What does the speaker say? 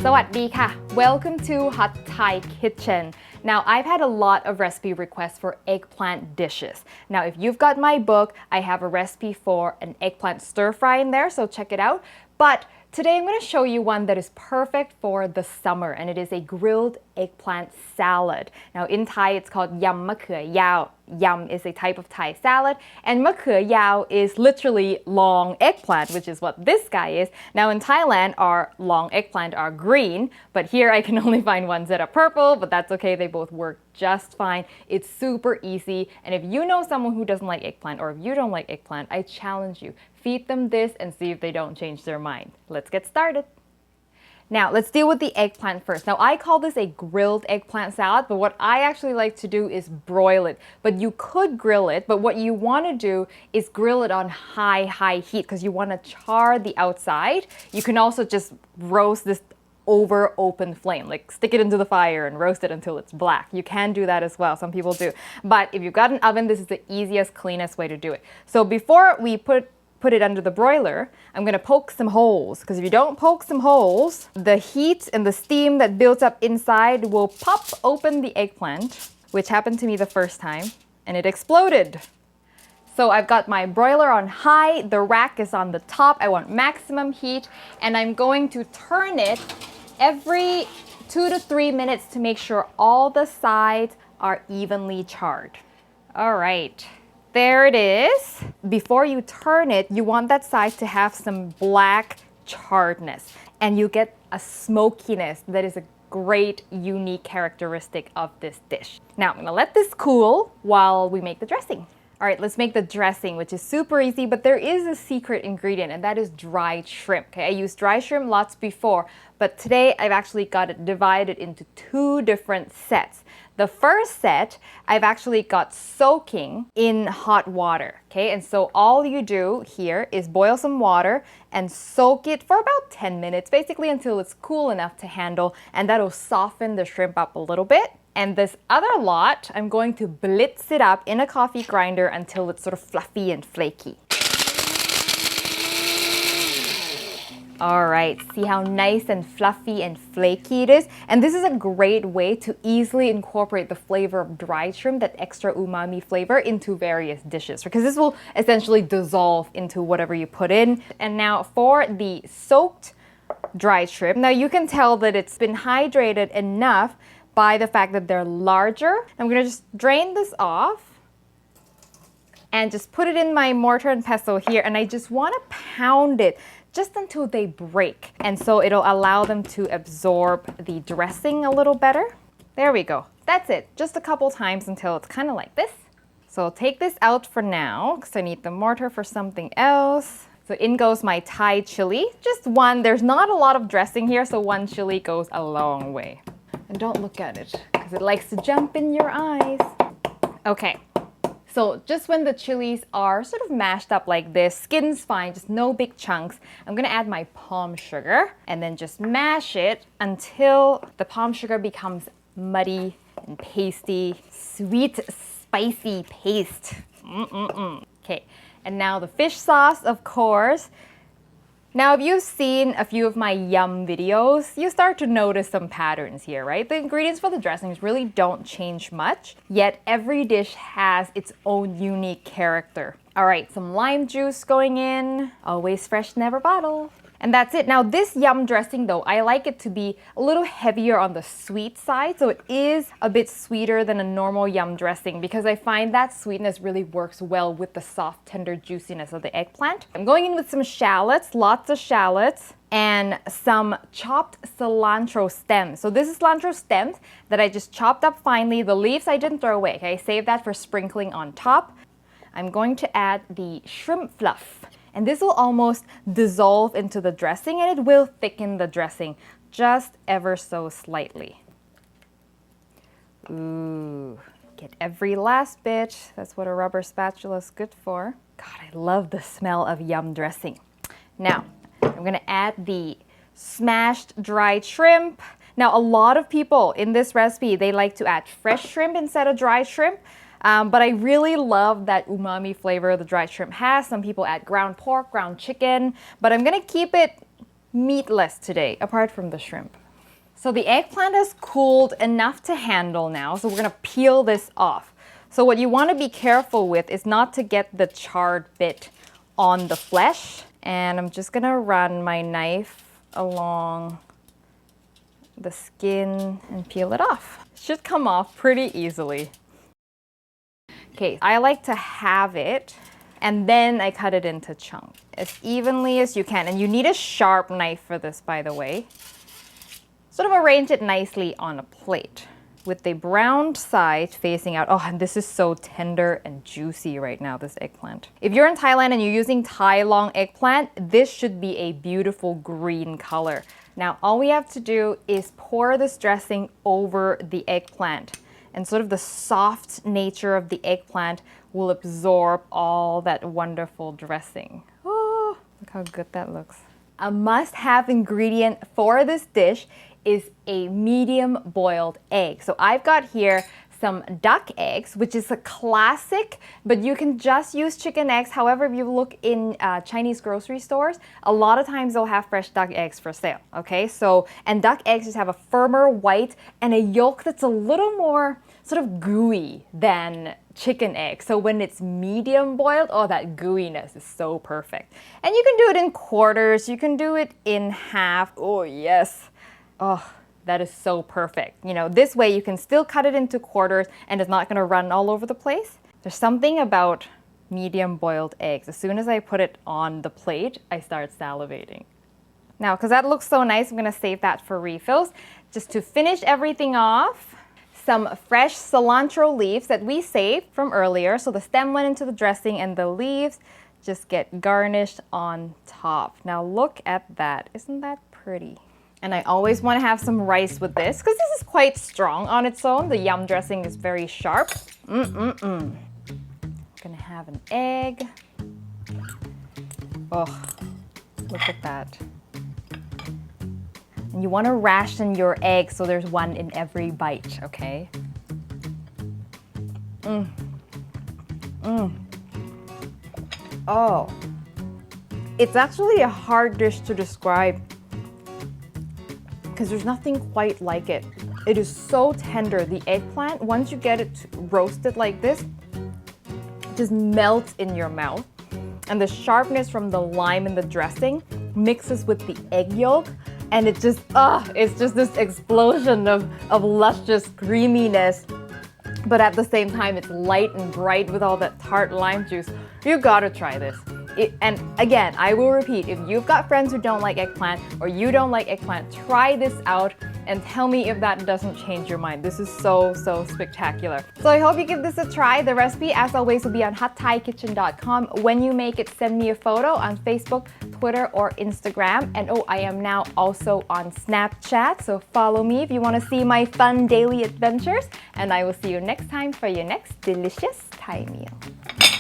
สวัสดีค่ะ Welcome to Hot Thai Kitchen. Now, I've had a lot of recipe requests for eggplant dishes. Now, if you've got my book, I have a recipe for an eggplant stir fry in there, so check it out. But today I'm going to show you one that is perfect for the summer, and it is a grilled eggplant salad. Now, in Thai, it's called ยำมะเขือยาว Yum is a type of Thai salad, and มะเขือยาว is literally long eggplant, which is what this guy is. Now, in Thailand, our long eggplant are green, but here I can only find ones that are purple, but that's okay. They both work just fine. It's super easy, and if you know someone who doesn't like eggplant, or if you don't like eggplant, I challenge you, feed them this and see if they don't change their mind. Let's get started. Now, let's deal with the eggplant first. Now, I call this a grilled eggplant salad, but what I actually like to do is broil it. But you could grill it, but what you want to do is grill it on high heat because you want to char the outside. You can also just roast this over open flame, like stick it into the fire and roast it until it's black. You can do that as well, some people do. But if you've got an oven, this is the easiest, cleanest way to do it. So before we put it under the broiler, I'm gonna poke some holes, because if you don't poke some holes, the heat and the steam that builds up inside will pop open the eggplant, which happened to me the first time, and it exploded. So I've got my broiler on high, the rack is on the top, I want maximum heat, and I'm going to turn it every 2 to 3 minutes to make sure all the sides are evenly charred. All right. There it is. Before you turn it, you want that side to have some black charredness, and you get a smokiness that is a great, unique characteristic of this dish. Now, I'm gonna let this cool while we make the dressing. All right, let's make the dressing, which is super easy, but there is a secret ingredient, and that is dried shrimp. Okay, I used dry shrimp lots before, but today I've actually got it divided into 2 different sets. The first set, I've actually got soaking in hot water, okay? And so all you do here is boil some water and soak it for about 10 minutes, basically until it's cool enough to handle, and that'll soften the shrimp up a little bit. And this other lot, I'm going to blitz it up in a coffee grinder until it's sort of fluffy and flaky. All right, see how nice and fluffy and flaky it is? And this is a great way to easily incorporate the flavor of dried shrimp, that extra umami flavor, into various dishes, because this will essentially dissolve into whatever you put in. And now for the soaked dried shrimp, now you can tell that it's been hydrated enough by the fact that they're larger. I'm gonna just drain this off and just put it in my mortar and pestle here, and I just wanna pound it just until they break. And so it'll allow them to absorb the dressing a little better. There we go. That's it. Just a couple times until it's kind of like this. So I'll take this out for now because I need the mortar for something else. So in goes my Thai chili. Just one. There's not a lot of dressing here, so 1 chili goes a long way. And don't look at it because it likes to jump in your eyes. Okay. So just when the chilies are sort of mashed up like this, skin's fine, just no big chunks, I'm gonna add my palm sugar and then just mash it until the palm sugar becomes muddy and pasty, sweet, spicy paste. Okay, and now the fish sauce, of course. Now, if you've seen a few of my yum videos, you start to notice some patterns here, right? The ingredients for the dressings really don't change much, yet every dish has its own unique character. All right, some lime juice going in, always fresh, never bottled. And that's it. Now, this yum dressing, though, I like it to be a little heavier on the sweet side, so it is a bit sweeter than a normal yum dressing, because I find that sweetness really works well with the soft, tender juiciness of the eggplant. I'm going in with some shallots, lots of shallots, and some chopped cilantro stems. So this is cilantro stems that I just chopped up finely. The leaves I didn't throw away, okay? I saved that for sprinkling on top. I'm going to add the shrimp fluff. And this will almost dissolve into the dressing, and it will thicken the dressing just ever so slightly. Ooh, get every last bit. That's what a rubber spatula is good for. God, I love the smell of yum dressing. Now, I'm gonna add the smashed dried shrimp. Now, a lot of people in this recipe, they like to add fresh shrimp instead of dried shrimp. But I really love that umami flavor the dried shrimp has. Some people add ground pork, ground chicken, but I'm gonna keep it meatless today, apart from the shrimp. So the eggplant has cooled enough to handle now, so we're gonna peel this off. So what you wanna be careful with is not to get the charred bit on the flesh. And I'm just gonna run my knife along the skin and peel it off. It should come off pretty easily. Okay, I like to have it and then I cut it into chunks as evenly as you can. And you need a sharp knife for this, by the way. Sort of arrange it nicely on a plate with the browned side facing out. Oh, and this is so tender and juicy right now, this eggplant. If you're in Thailand and you're using Thai long eggplant, this should be a beautiful green color. Now, all we have to do is pour this dressing over the eggplant. And sort of the soft nature of the eggplant will absorb all that wonderful dressing. Oh, look how good that looks. A must-have ingredient for this dish is a medium boiled egg. So I've got here some duck eggs, which is a classic, but you can just use chicken eggs. However, if you look in Chinese grocery stores, a lot of times they'll have fresh duck eggs for sale, okay? So, and duck eggs just have a firmer white and a yolk that's a little more sort of gooey than chicken egg. So when it's medium boiled, oh, that gooiness is so perfect. And you can do it in quarters, you can do it in half. Oh, yes. Oh, that is so perfect. You know, this way you can still cut it into quarters and it's not gonna run all over the place. There's something about medium boiled eggs. As soon as I put it on the plate, I start salivating. Now, because that looks so nice, I'm gonna save that for refills. Just to finish everything off, some fresh cilantro leaves that we saved from earlier. So the stem went into the dressing and the leaves just get garnished on top. Now look at that. Isn't that pretty? And I always want to have some rice with this because this is quite strong on its own. The yum dressing is very sharp. I'm gonna have an egg. Oh, look at that. And you want to ration your egg so there's one in every bite, okay? Oh, it's actually a hard dish to describe because there's nothing quite like it. It is so tender. The eggplant, once you get it roasted like this, just melts in your mouth. And the sharpness from the lime in the dressing mixes with the egg yolk. And it just, it's just this explosion of luscious creaminess. But at the same time, it's light and bright with all that tart lime juice. You gotta try this. And again, I will repeat, if you've got friends who don't like eggplant or you don't like eggplant, try this out and tell me if that doesn't change your mind. This is so, so spectacular. So I hope you give this a try. The recipe, as always, will be on hotthaikitchen.com. When you make it, send me a photo on Facebook, Twitter, or Instagram. And oh, I am now also on Snapchat, so follow me if you want to see my fun daily adventures. And I will see you next time for your next delicious Thai meal.